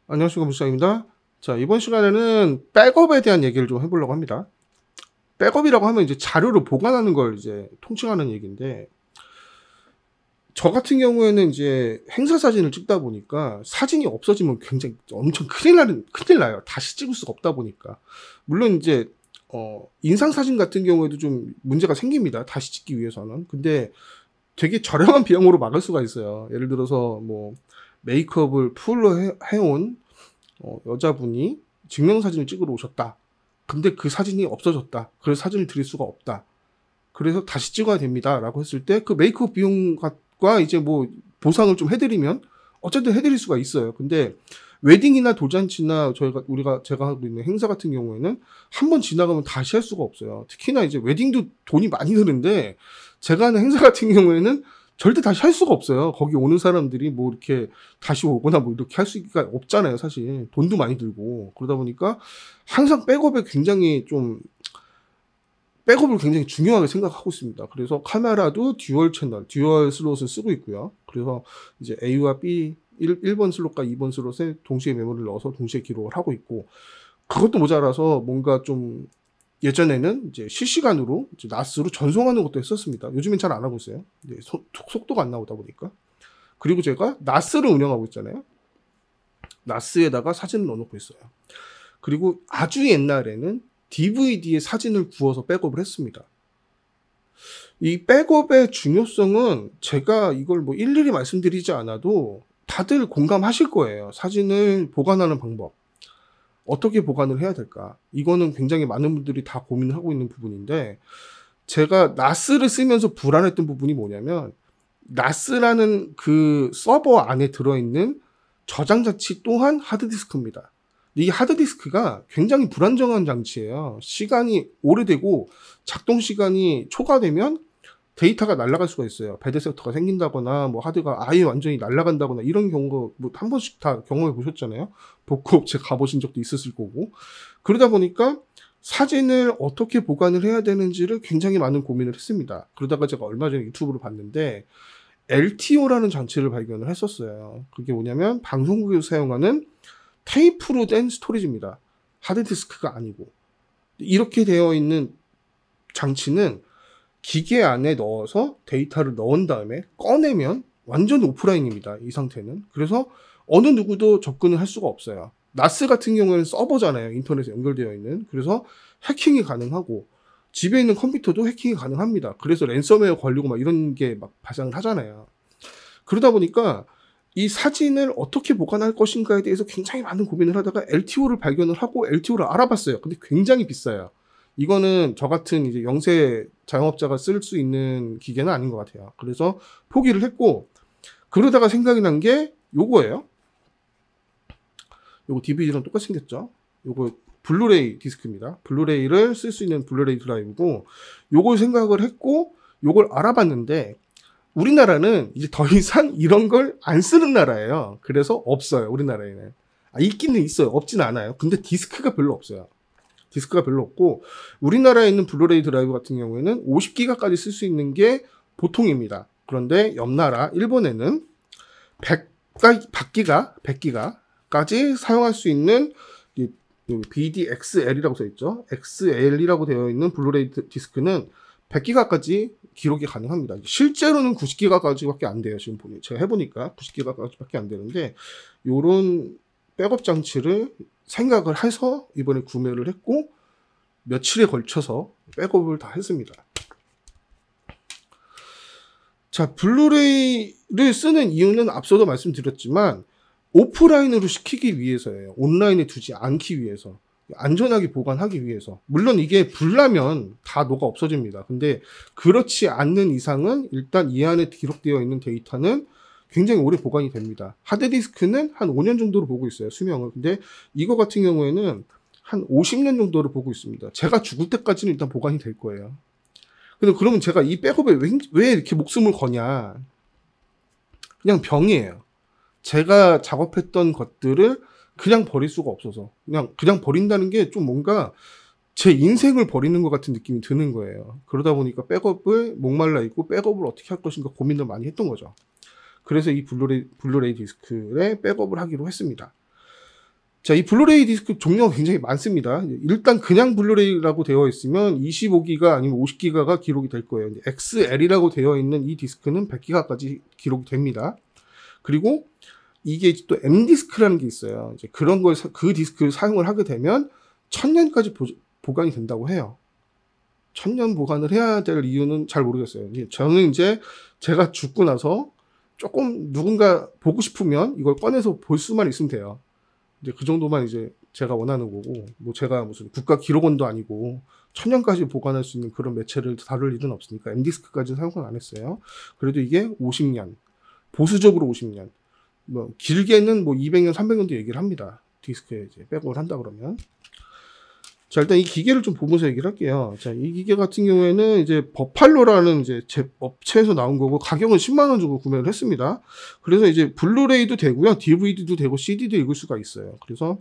안녕하십니까, 무시장입니다. 자, 이번 시간에는 백업에 대한 얘기를 좀 해보려고 합니다. 백업이라고 하면 이제 자료를 보관하는 걸 이제 통칭하는 얘기인데, 저 같은 경우에는 이제 행사 사진을 찍다 보니까 사진이 없어지면 굉장히 엄청 큰일 나요. 다시 찍을 수가 없다 보니까. 물론 이제, 인상 사진 같은 경우에도 좀 문제가 생깁니다. 다시 찍기 위해서는. 근데 되게 저렴한 비용으로 막을 수가 있어요. 예를 들어서 뭐, 메이크업을 풀로 해온 여자분이 증명사진을 찍으러 오셨다. 근데 그 사진이 없어졌다. 그래서 사진을 드릴 수가 없다. 그래서 다시 찍어야 됩니다. 라고 했을 때 그 메이크업 비용과 이제 뭐 보상을 좀 해드리면 어쨌든 해드릴 수가 있어요. 근데 웨딩이나 돌잔치나 제가 하고 있는 행사 같은 경우에는 한 번 지나가면 다시 할 수가 없어요. 특히나 이제 웨딩도 돈이 많이 드는데 제가 하는 행사 같은 경우에는 절대 다시 할 수가 없어요. 거기 오는 사람들이 뭐 이렇게 다시 오거나 뭐 이렇게 할 수가 없잖아요, 사실. 돈도 많이 들고. 그러다 보니까 항상 백업을 굉장히 중요하게 생각하고 있습니다. 그래서 카메라도 듀얼 슬롯을 쓰고 있고요. 그래서 이제 A와 B 1번 슬롯과 2번 슬롯에 동시에 메모리를 넣어서 동시에 기록을 하고 있고, 그것도 모자라서 뭔가 좀 예전에는 이제 실시간으로 이제 나스로 전송하는 것도 했었습니다. 요즘엔 잘 안 하고 있어요. 이제 속도가 안 나오다 보니까. 그리고 제가 나스를 운영하고 있잖아요. 나스에다가 사진을 넣어놓고 있어요. 그리고 아주 옛날에는 DVD에 사진을 구워서 백업을 했습니다. 이 백업의 중요성은 제가 이걸 뭐 일일이 말씀드리지 않아도 다들 공감하실 거예요. 사진을 보관하는 방법. 어떻게 보관을 해야 될까? 이거는 굉장히 많은 분들이 다 고민을 하고 있는 부분인데, 제가 나스를 쓰면서 불안했던 부분이 뭐냐면, 나스라는 그 서버 안에 들어있는 저장 장치 또한 하드디스크입니다. 이 하드디스크가 굉장히 불안정한 장치예요. 시간이 오래되고 작동 시간이 초과되면 데이터가 날아갈 수가 있어요. 배드 섹터가 생긴다거나 뭐 하드가 아예 완전히 날아간다거나 이런 경우가 뭐 한 번씩 다 경험해 보셨잖아요. 복구업체 가보신 적도 있었을 거고. 그러다 보니까 사진을 어떻게 보관을 해야 되는지를 굉장히 많은 고민을 했습니다. 그러다가 제가 얼마 전에 유튜브를 봤는데 LTO라는 장치를 발견을 했었어요. 그게 뭐냐면 방송국에서 사용하는 테이프로 된 스토리지입니다. 하드디스크가 아니고. 이렇게 되어 있는 장치는 기계 안에 넣어서 데이터를 넣은 다음에 꺼내면 완전 오프라인입니다. 이 상태는. 그래서 어느 누구도 접근을 할 수가 없어요. 나스 같은 경우에는 서버잖아요. 인터넷에 연결되어 있는. 그래서 해킹이 가능하고 집에 있는 컴퓨터도 해킹이 가능합니다. 그래서 랜섬웨어 걸리고 막 이런 게 막 발생을 하잖아요. 그러다 보니까 이 사진을 어떻게 보관할 것인가에 대해서 굉장히 많은 고민을 하다가 LTO를 발견을 하고 LTO를 알아봤어요. 근데 굉장히 비싸요. 이거는 저 같은 이제 영세 자영업자가 쓸 수 있는 기계는 아닌 것 같아요. 그래서 포기를 했고, 그러다가 생각이 난 게 요거예요. 요거 DVD랑 똑같이 생겼죠. 요거 블루레이 디스크입니다. 블루레이를 쓸 수 있는 블루레이 드라이브고, 요걸 생각을 했고 요걸 알아봤는데 우리나라는 이제 더 이상 이런 걸 안 쓰는 나라예요. 그래서 없어요, 우리나라에는. 있기는 있어요. 없진 않아요. 근데 디스크가 별로 없어요. 디스크가 별로 없고, 우리나라에 있는 블루레이 드라이브 같은 경우에는 50기가까지 쓸 수 있는 게 보통입니다. 그런데 옆 나라 일본에는 100기가까지 사용할 수 있는 BDXL이라고 써있죠. XL이라고 되어 있는 블루레이 디스크는 100기가까지 기록이 가능합니다. 실제로는 90기가까지밖에 안 돼요. 지금 제가 해보니까 90기가까지밖에 안 되는데, 요런 백업 장치를 생각을 해서 이번에 구매를 했고 며칠에 걸쳐서 백업을 다 했습니다. 자, 블루레이를 쓰는 이유는 앞서도 말씀드렸지만 오프라인으로 시키기 위해서예요. 온라인에 두지 않기 위해서. 안전하게 보관하기 위해서. 물론 이게 불나면 다 녹아 없어집니다. 근데 그렇지 않는 이상은 일단 이 안에 기록되어 있는 데이터는 굉장히 오래 보관이 됩니다. 하드디스크는 한 5년 정도로 보고 있어요, 수명을. 근데 이거 같은 경우에는 한 50년 정도를 보고 있습니다. 제가 죽을 때까지는 일단 보관이 될 거예요. 근데 그러면 제가 이 백업에 왜 이렇게 목숨을 거냐? 그냥 병이에요. 제가 작업했던 것들을 그냥 버릴 수가 없어서 그냥 버린다는 게 좀 뭔가 제 인생을 버리는 것 같은 느낌이 드는 거예요. 그러다 보니까 백업을 목말라 있고 백업을 어떻게 할 것인가 고민을 많이 했던 거죠. 그래서 이 블루레이 디스크에 백업을 하기로 했습니다. 자, 이 블루레이 디스크 종류가 굉장히 많습니다. 일단 그냥 블루레이라고 되어 있으면 25기가 아니면 50기가가 기록이 될 거예요. XL이라고 되어 있는 이 디스크는 100기가까지 기록이 됩니다. 그리고 이게 또 M디스크라는 게 있어요. 이제 그런 걸, 그 디스크를 사용을 하게 되면 1000년까지 보관이 된다고 해요. 1000년 보관을 해야 될 이유는 잘 모르겠어요. 저는 이제 제가 죽고 나서 조금 누군가 보고 싶으면 이걸 꺼내서 볼 수만 있으면 돼요. 이제 그 정도만 이제 제가 원하는 거고, 뭐 제가 무슨 국가 기록원도 아니고 1000년까지 보관할 수 있는 그런 매체를 다룰 일은 없으니까 M디스크까지 사용은 안 했어요. 그래도 이게 50년, 보수적으로 50년, 뭐 길게는 뭐 200년, 300년도 얘기를 합니다. 디스크에 이제 백업을 한다 그러면. 자, 일단 이 기계를 좀 보면서 얘기를 할게요. 자, 이 기계 같은 경우에는 이제 버팔로라는 이제 업체에서 나온 거고, 가격은 10만 원 주고 구매를 했습니다. 그래서 이제 블루레이도 되고요, DVD도 되고, CD도 읽을 수가 있어요. 그래서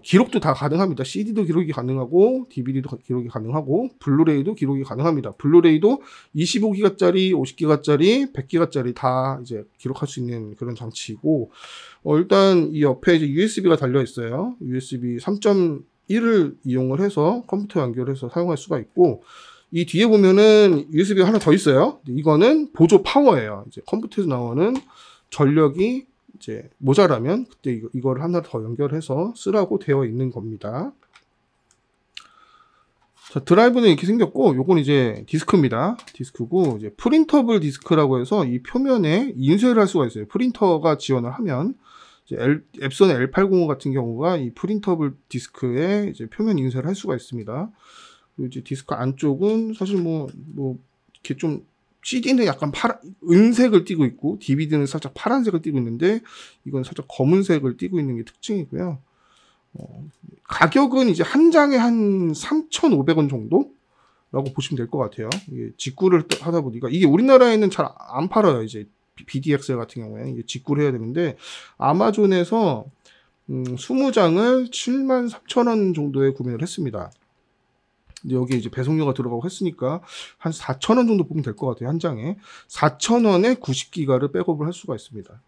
기록도 다 가능합니다. CD도 기록이 가능하고, DVD도 기록이 가능하고, 블루레이도 기록이 가능합니다. 블루레이도 25기가짜리, 50기가짜리, 100기가짜리 다 이제 기록할 수 있는 그런 장치이고, 일단 이 옆에 이제 USB가 달려 있어요. USB 3.1을 이용을 해서 컴퓨터 연결해서 사용할 수가 있고, 이 뒤에 보면은 USB가 하나 더 있어요. 이거는 보조 파워예요. 이제 컴퓨터에서 나오는 전력이 이제 모자라면 그때 이걸 하나 더 연결해서 쓰라고 되어 있는 겁니다. 자, 드라이브는 이렇게 생겼고, 요건 이제 디스크입니다. 디스크고, 이제 프린터블 디스크라고 해서 이 표면에 인쇄를 할 수가 있어요. 프린터가 지원을 하면, 이제 앱선 L805 같은 경우가 이 프린터블 디스크에 이제 표면 인쇄를 할 수가 있습니다. 그리고 이제 디스크 안쪽은 사실 이렇게 좀 CD는 약간 은색을 띠고 있고, DVD는 살짝 파란색을 띠고 있는데, 이건 살짝 검은색을 띠고 있는 게 특징이고요. 가격은 이제 한 장에 한 3,500원 정도라고 보시면 될 것 같아요. 이게 직구를 하다 보니까, 이게 우리나라에는 잘 안 팔아요. 이제 BDXL 같은 경우에 이게 직구를 해야 되는데, 아마존에서 20장을 73,000원 정도에 구매를 했습니다. 여기 이제 배송료가 들어가고 했으니까 한 4,000원 정도 보면 될 것 같아요. 한 장에 4,000원에 90기가를 백업을 할 수가 있습니다.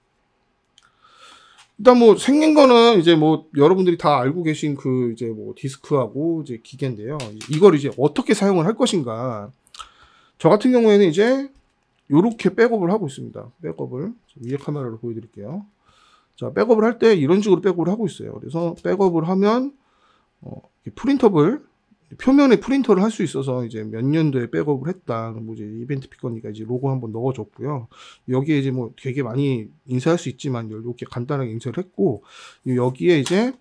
일단 뭐 생긴 거는 이제 뭐 여러분들이 다 알고 계신 그 이제 뭐 디스크하고 이제 기계인데요. 이걸 이제 어떻게 사용을 할 것인가. 저 같은 경우에는 이제 요렇게 백업을 하고 있습니다. 백업을 위에 카메라로 보여드릴게요. 자, 백업을 할 때 이런 식으로 백업을 하고 있어요. 그래서 백업을 하면 프린터블 표면에 프린터를 할 수 있어서 이제 몇 년도에 백업을 했다. 뭐 이제 이벤트 피커니까 이제 로고 한번 넣어줬고요. 여기에 이제 뭐 되게 많이 인쇄할 수 있지만 이렇게 간단하게 인쇄를 했고, 여기에 이제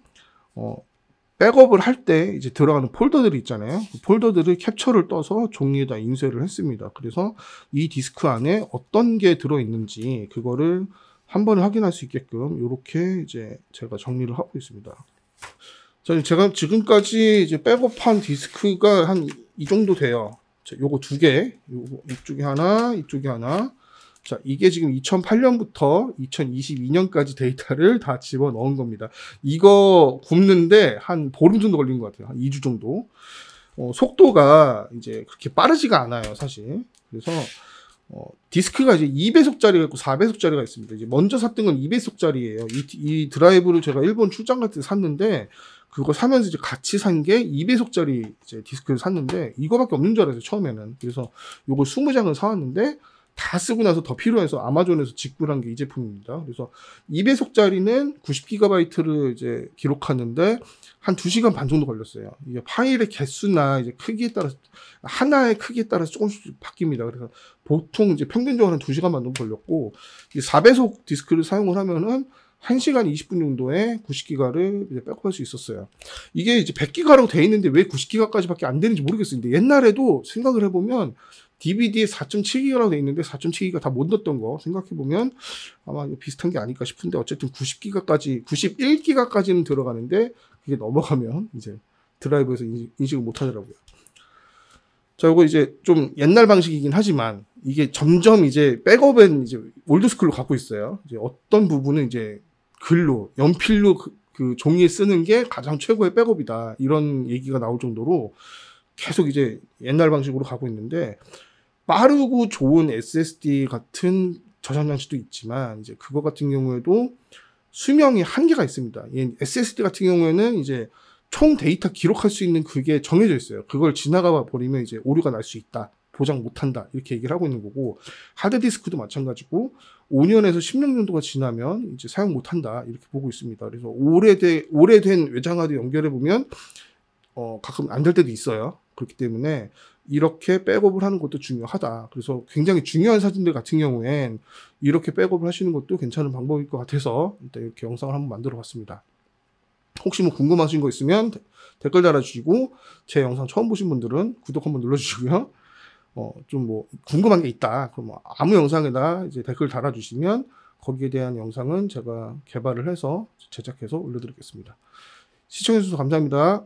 백업을 할 때 이제 들어가는 폴더들이 있잖아요. 그 폴더들을 캡처를 떠서 종이에다 인쇄를 했습니다. 그래서 이 디스크 안에 어떤 게 들어있는지 그거를 한 번에 확인할 수 있게끔 이렇게 이제 제가 정리를 하고 있습니다. 자, 제가 지금까지 이제 백업한 디스크가 한 이 정도 돼요. 자, 요거 두 개, 요거 이쪽에 하나, 이쪽에 하나. 자, 이게 지금 2008년부터 2022년까지 데이터를 다 집어 넣은 겁니다. 이거 굽는데 한 보름 정도 걸린 것 같아요. 한 2주 정도. 속도가 이제 그렇게 빠르지가 않아요, 사실. 그래서 디스크가 이제 2배속짜리가 있고 4배속짜리가 있습니다. 이제 먼저 샀던 건 2배속짜리예요. 이 드라이브를 제가 일본 출장 갈 때 샀는데, 그거 사면서 이제 같이 산 게 2배속짜리 이제 디스크를 샀는데, 이거밖에 없는 줄 알았어요, 처음에는. 그래서 요걸 20장을 사왔는데, 다 쓰고 나서 더 필요해서 아마존에서 직구를 한 게 이 제품입니다. 그래서 2배속짜리는 90GB를 이제 기록하는데, 한 2시간 반 정도 걸렸어요. 이게 파일의 개수나 이제 크기에 따라서, 하나의 크기에 따라서 조금씩 바뀝니다. 그래서 보통 이제 평균적으로 한 2시간 반 정도 걸렸고, 이 4배속 디스크를 사용을 하면은 1시간 20분 정도에 90기가를 이제 백업할 수 있었어요. 이게 이제 100기가라고 돼 있는데 왜 90기가까지밖에 안 되는지 모르겠어요. 근데 옛날에도 생각을 해보면 DVD에 4.7기가라고 돼 있는데 4.7기가 다 못 넣었던 거 생각해보면 아마 비슷한 게 아닐까 싶은데, 어쨌든 90기가까지, 91기가까지는 들어가는데 그게 넘어가면 이제 드라이브에서 인식을 못 하더라고요. 자, 이거 이제 좀 옛날 방식이긴 하지만 이게 점점 이제 백업은 이제 올드스쿨로 갖고 있어요. 이제 어떤 부분은 이제 글로, 연필로 그 종이에 쓰는 게 가장 최고의 백업이다. 이런 얘기가 나올 정도로 계속 이제 옛날 방식으로 가고 있는데, 빠르고 좋은 SSD 같은 저장 장치도 있지만, 이제 그거 같은 경우에도 수명이 한계가 있습니다. SSD 같은 경우에는 이제 총 데이터 기록할 수 있는 그게 정해져 있어요. 그걸 지나가 버리면 이제 오류가 날 수 있다. 보장 못한다. 이렇게 얘기를 하고 있는 거고, 하드디스크도 마찬가지고 5년에서 10년 정도가 지나면 이제 사용 못한다. 이렇게 보고 있습니다. 그래서 오래된 외장하드 연결해 보면 가끔 안 될 때도 있어요. 그렇기 때문에 이렇게 백업을 하는 것도 중요하다. 그래서 굉장히 중요한 사진들 같은 경우엔 이렇게 백업을 하시는 것도 괜찮은 방법일 것 같아서 일단 이렇게 영상을 한번 만들어 봤습니다. 혹시 뭐 궁금하신 거 있으면 댓글 달아주시고, 제 영상 처음 보신 분들은 구독 한번 눌러주시고요. 좀 뭐 궁금한 게 있다. 그럼 뭐 아무 영상에다 이제 댓글 달아주시면 거기에 대한 영상은 제가 개발을 해서 제작해서 올려드리겠습니다. 시청해주셔서 감사합니다.